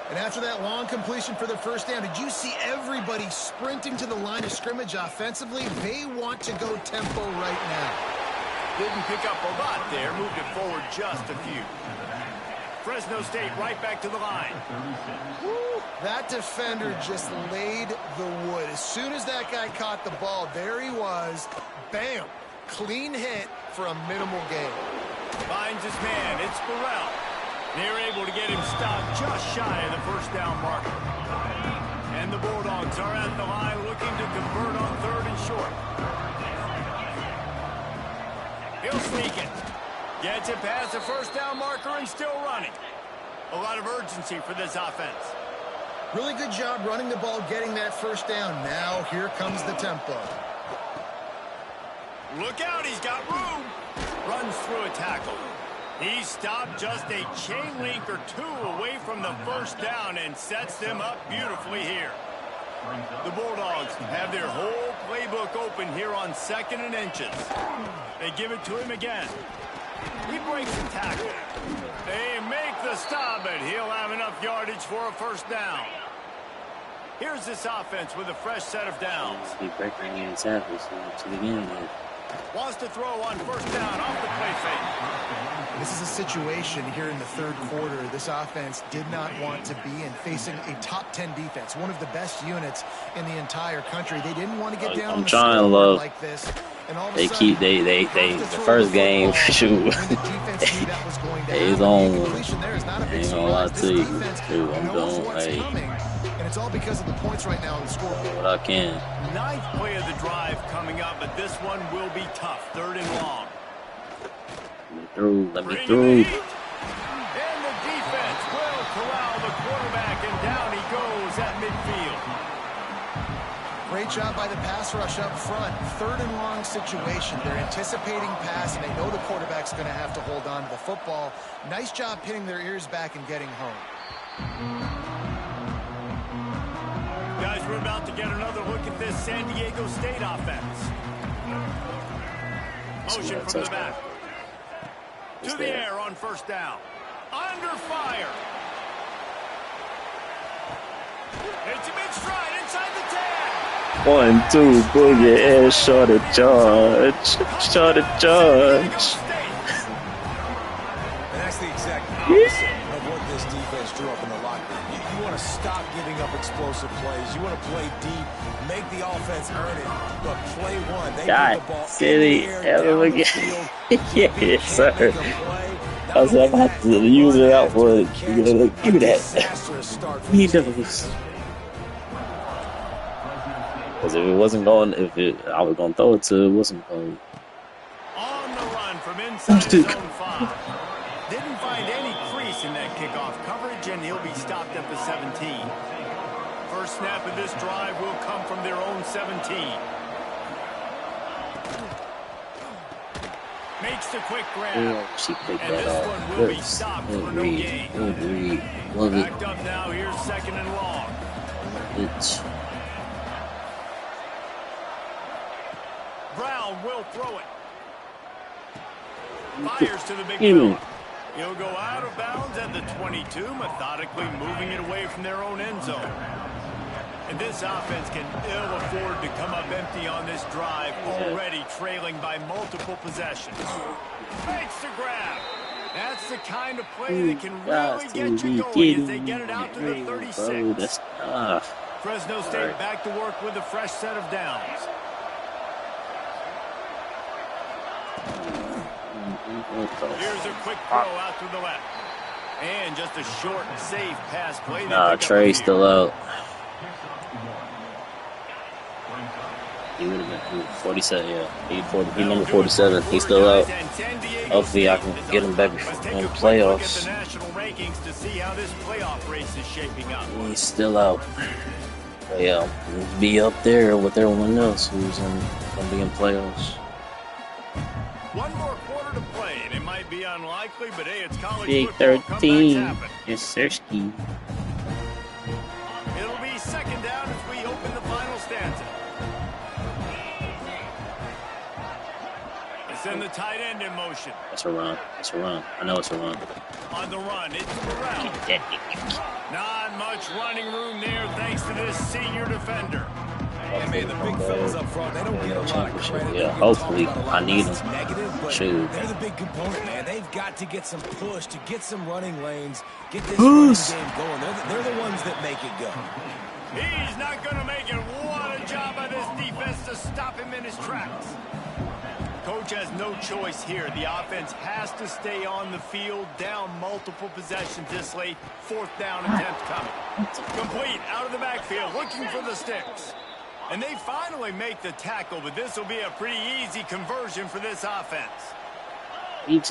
And after that long completion for the first down, did you see everybody sprinting to the line of scrimmage offensively? They want to go tempo right now.
Didn't pick up a lot there, moved it forward just a few. Fresno State right back to the line.
Woo, that defender just laid the wood. As soon as that guy caught the ball, there he was. Bam! Clean hit for a minimal gain.
Finds his man. It's Burrell. They're able to get him stopped just shy of the first down marker. And the Bulldogs are at the line looking to convert on 3rd and short. He'll sneak it. Gets it past the first down marker and still running. A lot of urgency for this offense.
Really good job running the ball, getting that first down. Now here comes the tempo.
Look out, he's got room. Runs through a tackle. He's stopped just a chain link or two away from the first down and sets them up beautifully here. The Bulldogs have their whole playbook open here on 2nd and inches. They give it to him again. He breaks the tackle. They make the stop, but he'll have enough yardage for a first down. Here's this offense with a fresh set of downs.
Keep breaking your tackles to the game there.
Wants to throw on first down off the play fake.
This is a situation here in the third quarter. This offense did not want to be in, facing a top 10 defense, one of the best units in the entire country. They didn't want to get down on the scoreboard like this. And all of a sudden,
the first game, shoot, it's on. I ain't gonna lie to you. Shoot, I'm doing,
and it's all because of the points right now on the scoreboard.
what I can.
9th play of the drive coming up, but this one will be tough. 3rd and long.
Let me through.
And the defense will corral the quarterback, and down he goes at midfield.
Great job by the pass rush up front. 3rd and long situation. They're anticipating pass, and they know the quarterback's going to have to hold on to the football. Nice job pinning their ears back and getting home.
Guys, we're about to get another look at this San Diego State offense. Motion from the back. To the air on first down. Under fire. It's a mid-stride inside the 10.
1, 2, boogie, and short of charge. Short of charge.
And that's the exact opposite of what this defense drew up in the locker room. You want to stop giving up explosive plays. You want to play deep, make the offense earn it. But play one, they
God,
put the ball
City,
in the air, down the field.
yes, sir. I was about to use it out for it. Give me that. He does. Because if it wasn't going, I was going to throw it to it, wasn't going.
On the run from inside zone 5. Didn't find any crease in that kickoff coverage, and he'll be stopped at the 17. First snap of this drive will come from their own 17. Makes the quick grab.
Yeah, she picked
And
that
this
off.
one will be stopped for no gain.
Love it.
Backed up now, here's 2nd and long.
It's
Brown will throw it. Fires to the big fella. He'll go out of bounds at the 22, methodically moving it away from their own end zone. And this offense can ill afford to come up empty on this drive, already trailing by multiple possessions. Makes the grab. That's the kind of play that can really get you going as they get it out to the 36.
that's tough.
Fresno State back to work with a fresh set of downs. Here's a quick throw out to the left. And just a short, safe pass play.
Nah, Trey's still out. He would have been 47, yeah. He number 47. He's still out. Hopefully, I can get him back in the playoffs. He's still out. But yeah, he'll be up there with everyone else who's gonna be in playoffs.
One more quarter to play, and it might be unlikely, but hey, it's college
Big
football.
13. Yes, Sirski.
It'll be second down as we open the final stanza. Send the tight end in motion.
That's a run. That's a run. I know it's a run.
On the run, it's Burrell. Not much running room there thanks to this senior defender.
And man, the big fellas up front, they don't get a lot of credit.
Yeah, hopefully. I need them. Shoot.
They're the big component, man. They've got to get some push, to get some running lanes, get this running game going. They're the ones that make it go.
He's not going to make it. What a job by this defense to stop him in his tracks. Coach has no choice here. The offense has to stay on the field, down multiple possessions this late. Fourth down attempt coming. Complete out of the backfield, looking for the sticks. And they finally make the tackle, but this will be a pretty easy conversion for this offense.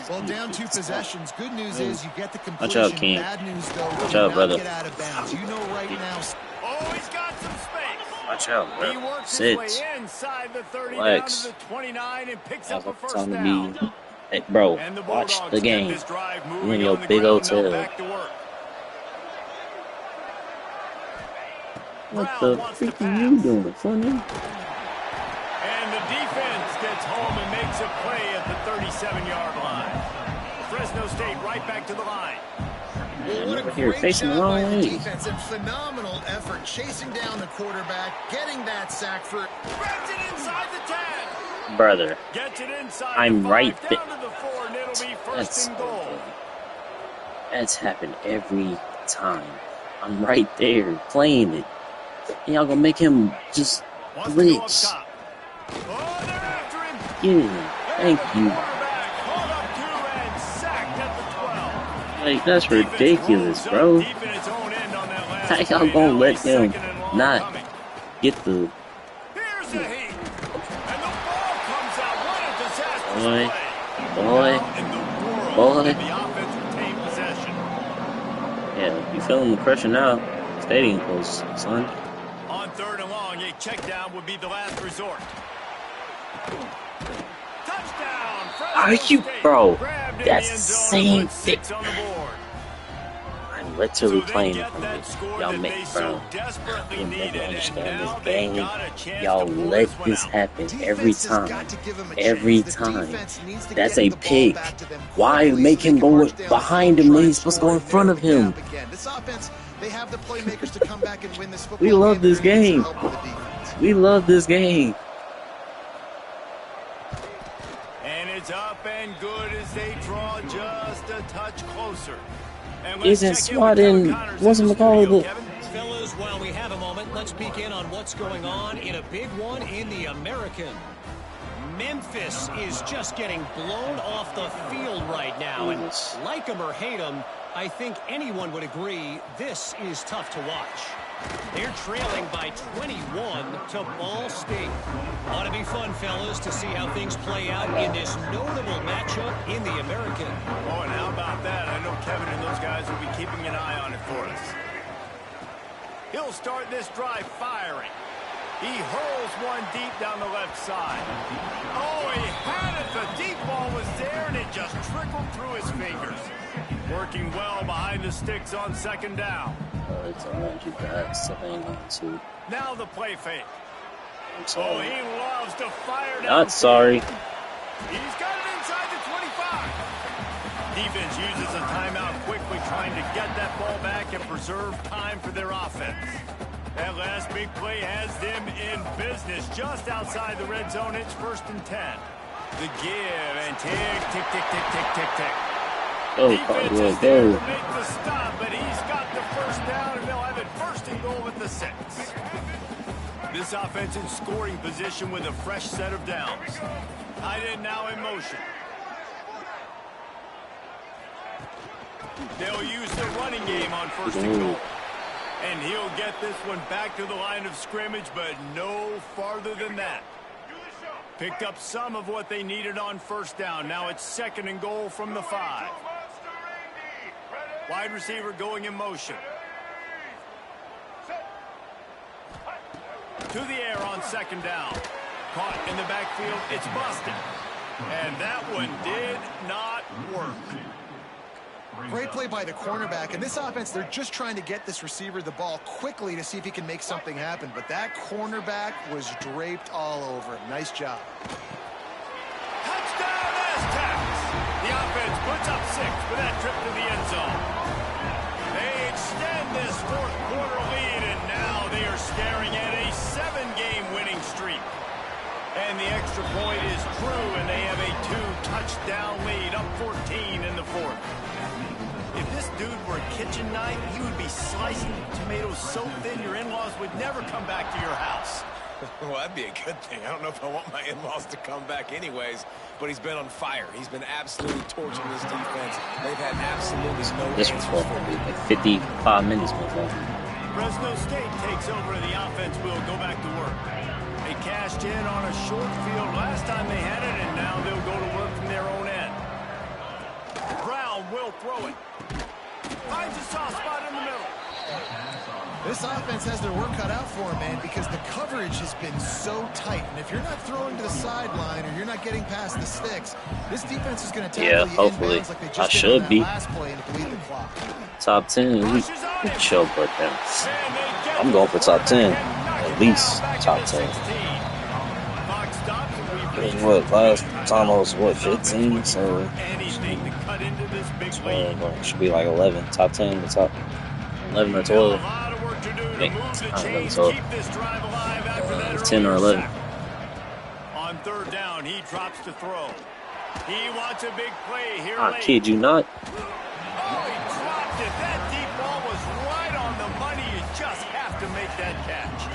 Well, down 2 possessions. Good news is you get the completion.
Watch out, King.
Bad news, though,
Watch out, brother.
get out of bounds. You know right now.
Oh, he's got some space.
Watch out, bro.
He works
Sit.
his way inside the 30
Relax.
down to the 29 and picks
That's
up a
what
first
time to
down.
be. Hey, bro,
And the
watch
Bulldogs
the
get
game.
this drive
You
moving
in your
on the
big
ground, now
hotel.
back to work.
What
Brown
the
wants to
freak are you doing, funny?
And the defense gets home and makes a play at the 37-yard line. Fresno State right back to the line.
Well, what a
Over here,
great
facing the
job
wrong
by the
way.
defense and phenomenal effort chasing down the quarterback, getting that sack for.
Grabs it inside the 10.
Brother,
Gets it inside
I'm
the 5,
right there.
down to the 4, and it'll be first
That's
and goal.
That's happened every time. I'm right there playing it. And y'all gonna make him just
Wants to go up
blitz.
top. Oh, they're after him.
Get him. Thank you.
Quarterback caught up to and sacked at the 12.
Like, that's ridiculous, bro. How y'all gonna let them not get the
Here's the heat. And the ball comes out. What a disastrous
boy,
play.
boy,
Now in the world,
boy?
The offense retained possession.
Yeah, you feeling the pressure now? Stadium close, son.
On 3rd and long, a check down would be the last resort. Touchdown. Fresno
Are you,
State
bro?
grabbed in the
That's
end
the
zone
same
with 6
thing.
on the board.
I'm literally
So they
playing
get
it from
that
this.
score
Y'all
that
make,
they so
bro.
desperately
You'll
needed,
never
and
understand
now
this
they
game.
got a chance
Y'all
to pull
let
this one
this
out.
happen every
Defense has
time.
got to give him a
Every
chance. The
time.
defense needs to
That's
get
a
the ball
pick.
back to them
Why
quickly
make
so
him
they can
go
march down the
behind
field,
him
try
when
and
he's supposed to go
score
in
and
front
narrow
of
the
him?
gap again. This offense, they have the playmakers to come back and win this football
We
game.
love this
They're gonna need
game.
some help with the defense.
We love this game.
And it's up and good as they draw just a touch closer. And
Isn't
check in with
swatting-
Kevin Connors in
wasn't
the
McCall
studio,
the-
Kevin.
Fellas, while we have a moment, let's peek in on what's going on in a big one in the American. Memphis is just getting blown off the field right now. And
Jesus.
like them or hate them, I think anyone would agree this is tough to watch. They're trailing by 21 to Ball State. Ought to be fun, fellas, to see how things play out in this notable matchup in the American.
Oh, and how about that? I know Kevin and those guys will be keeping an eye on it for us. He'll start this drive firing. He hurls one deep down the left side. Oh, he had it. The deep ball was there, and it just trickled through his fingers. Working well behind the sticks on 2nd down.
It's around you guys to hang on to.
Now the play fake.
I'm
Oh,
sorry.
he loves to fire down.
Not sorry.
He's got it inside the 25. Defense uses a timeout quickly, trying to get that ball back and preserve time for their offense. That last big play has them in business just outside the red zone. It's 1st and 10. The give and tick, tick, tick, tick, tick, tick, tick.
Go,
Defense
Cardwell,
is there
go.
to make the stop, but he's got the first down, and they'll have it 1st and goal at the 6. This offense in scoring position with a fresh set of downs. Tight end now in motion. They'll use the running game on first and goal. And he'll get this one back to the line of scrimmage, but no farther than that. Picked up some of what they needed on first down. Now it's second and goal from the 5. Wide receiver going in motion. To the air on second down. Caught in the backfield. It's busted. And that one did not work.
Great play by the cornerback. In this offense, they're just trying to get this receiver the ball quickly to see if he can make something happen. But that cornerback was draped all over him. Nice job.
Touchdown Aztecs! The offense puts up 6 for that trip to the end zone. They extend this fourth quarter lead, and now they are staring at a 7-game winning streak. And the extra point is true, and they have a 2-touchdown lead, up 14 in the fourth. If this dude were a kitchen knife, he would be slicing tomatoes so thin your in-laws would never come back to your house.
Well, that'd be a good thing. I don't know if I want my in-laws to come back anyways, but he's been on fire. He's been absolutely torching this defense. They've had absolutely no
This was supposed to be like 55 minutes before.
Fresno State takes over, and the offense will go back to work. They cashed in on a short field last time they had it, and now they'll go to work from their own end. Brown will throw it. Finds a soft spot in the middle.
This offense has their work cut out for them, man, because the coverage has been so tight. And if you're not throwing to the sideline or you're not getting past the sticks, this defense is going to tackle you
hopefully.
inbounds like they
I
just did
should
on that
be.
last play and bleed the clock.
Top 10, we should put them. I'm going for top 10, at least top 10. What, last time I was, 15? So should be like 11. Top 10 to top 11 or 12. Yeah, 10 or 11.
On third down, he drops to throw. He wants a big play here.
I kid you not.
Oh, he dropped it. That deep ball was right on the money. You just have to make that catch.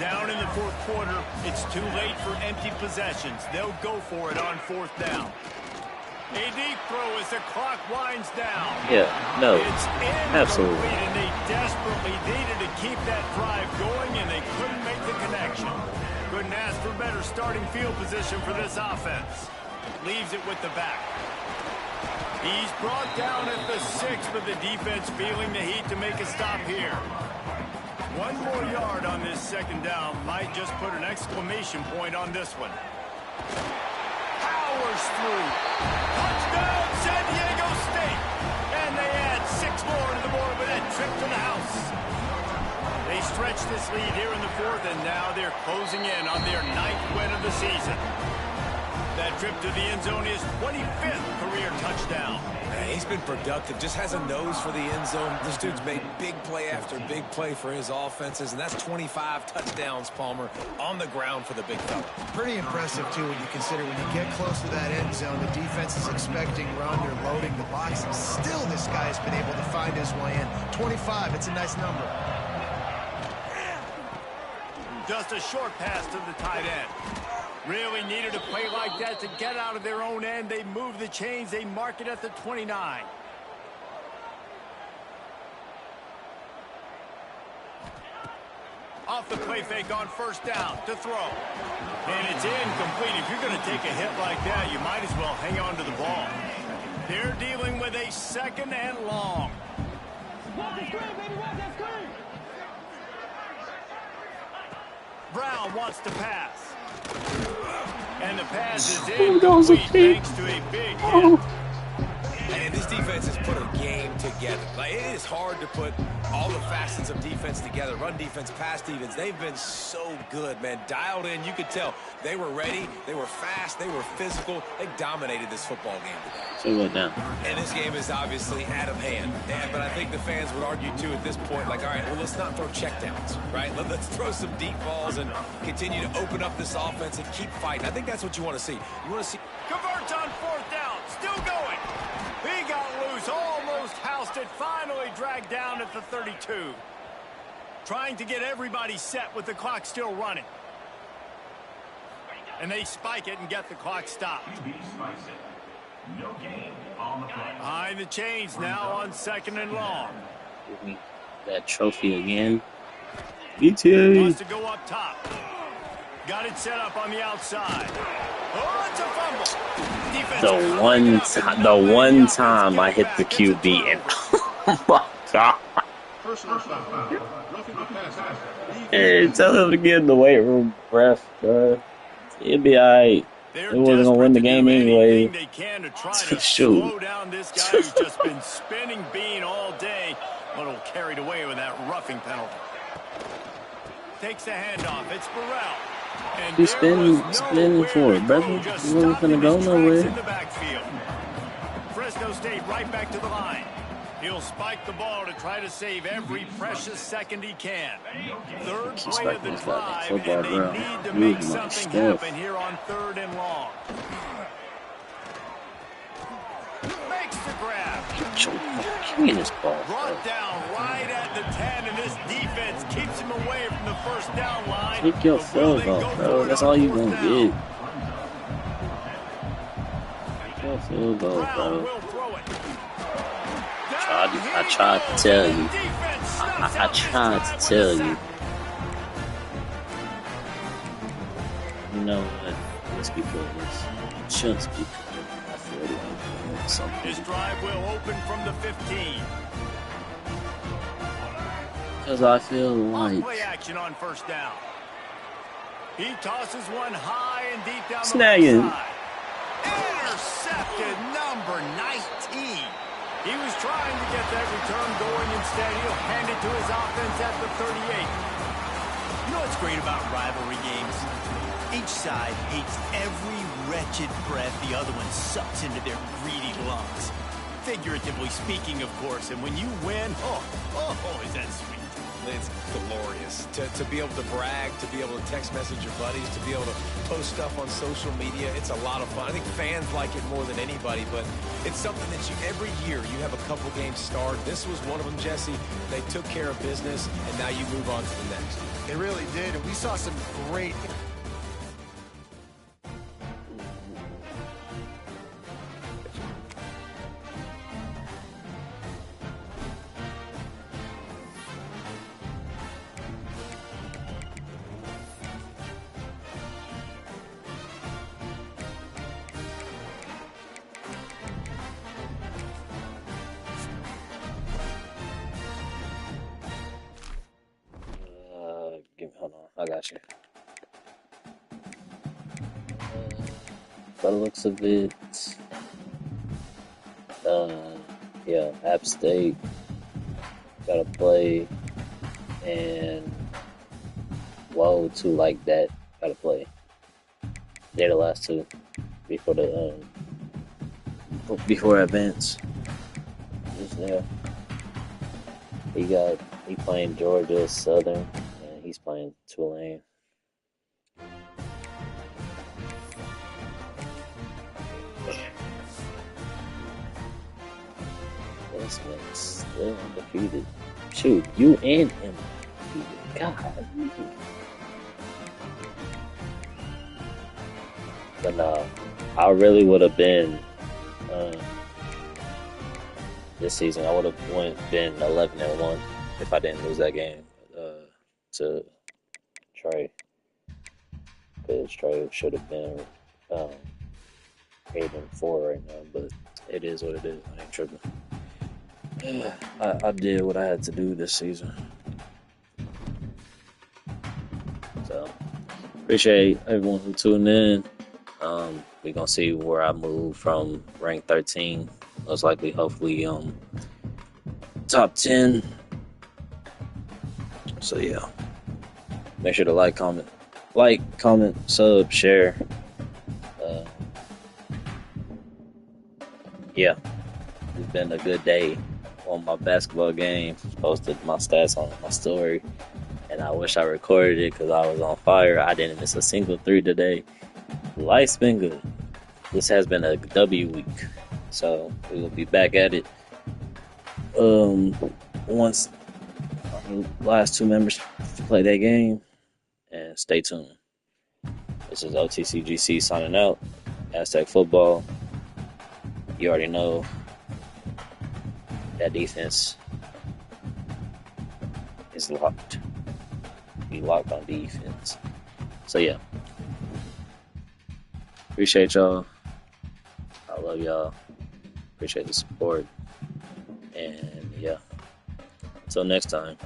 Down in the fourth quarter, it's too late for empty possessions. They'll go for it on fourth down. A deep throw as the clock winds down.
Yeah, no,
It's
absolutely.
incomplete, and they desperately needed to keep that drive going, and they couldn't make the connection. Couldn't ask for better starting field position for this offense. Leaves it with the back. He's brought down at the 6, but the defense feeling the heat to make a stop here. One more yard on this second down might just put an exclamation point on this one. Powers through. Touchdown, San Diego State. And they add 6 more to the board with that trip to the house. They stretch this lead here in the fourth, and now they're closing in on their 9th win of the season. That trip to the end zone is 25th career touchdown.
He's been productive, just has a nose for the end zone. This dude's made big play after big play for his offenses, and that's 25 touchdowns, Palmer, on the ground for the big fella.
Pretty impressive, too, when you consider when you get close to that end zone, the defense is expecting run, they're loading the box, and still this guy's been able to find his way in. 25, it's a nice number.
Just a short pass to the tight end. Really needed a play like that to get out of their own end. They move the chains. They mark it at the 29. Off the play fake on first down to throw. And it's incomplete. If you're going to take a hit like that, you might as well hang on to the ball. They're dealing with a second and long. Brown wants to pass. And the pass is incomplete thanks to a big hit.
And this defense has put a game together. Like, it is hard to put all the facets of defense together. Run defense, pass defense. They've been so good, man. Dialed in. You could tell they were ready. They were fast. They were physical. They dominated this football game today.
So we went down.
And this game is obviously out of hand. But I think the fans would argue, too, at this point, like, all right, well, let's not throw checkdowns, right? Let's throw some deep balls and continue to open up this offense and keep fighting. I think that's what you want to see. You want to see...
Converts on fourth down. Still going. He got loose, almost housed it, finally dragged down at the 32. Trying to get everybody set with the clock still running. And they spike it and get the clock stopped.
No gain
Behind the chains now on 2nd and long.
Give me that trophy again. BTA.
Wants to go up top. Got it set up on the outside. Oh, it's a fumble.
The one time I hit the QB and oh my god. Hey, tell him to get in the weight room, ref, bro. It'll be alright. It wasn't gonna win the game anyway.
They can to try to
Shoot.
slow down this guy who's just been spinning bean all day. A little carried away with that roughing penalty. Takes the handoff. It's Burrell. And
He's spinning for it, brother. You wasn't gonna go nowhere.
In the backfield. Fresno State right back to the line. He'll spike the ball to try to save every precious second he can. Third play of the drive, and they need to make something happen here on 3rd and long. Makes the grab.
Give me this ball.
Brought down right at the 10, and this defense keeps him away from the first down line.
Kick your field goal, bro. That's all you gonna get. Kick your field goal, bro. I tried to tell you. I tried to tell you. You know what? Let's be putting this. Just be putting I feel like something.
This drive will open from the 15.
Because I feel like
play action on 1st down. He tosses one high and deep down
snagging.
the side. Intercepted number 19. He was trying to get that return going. Instead, he'll hand it to his offense at the 38.
You know what's great about rivalry games? Each side hates every wretched breath the other one sucks into their greedy lungs. Figuratively speaking, of course. And when you win, oh, is that sweet.
It's glorious to be able to brag, to be able to text message your buddies, to be able to post stuff on social media. It's a lot of fun. I think fans like it more than anybody, but it's something that every year you have a couple games start. This was one of them, Jesse. They took care of business, and now you move on to the next.
They really did, and we saw some great...
Hold on, I got you. By the looks of it, yeah, App State gotta play, and Woe too like that gotta play. They're the last two before advance. Just there. He playing Georgia Southern. He's playing Tulane. This man's still undefeated. Shoot, you and him undefeated. God. But no, I really would have been this season. I would have been 11-1 if I didn't lose that game to Trey, because Trey should have been 8-4 right now, but it is what it is. I ain't tripping. I did what I had to do this season, so appreciate everyone who tuned in. We're gonna see where I move from rank 13, most likely, hopefully, top 10. So yeah, make sure to like, comment, sub, share. Yeah, it's been a good day on my basketball game. Posted my stats on my story, and I wish I recorded it because I was on fire. I didn't miss a single 3 today. Life's been good. This has been a W week, so we will be back at it. Once the last 2 members play that game, and stay tuned. This is OTC-GC signing out. Aztec football. you already know that defense is locked. Be locked on defense. So yeah. Appreciate y'all. I love y'all. Appreciate the support. And yeah. Until next time.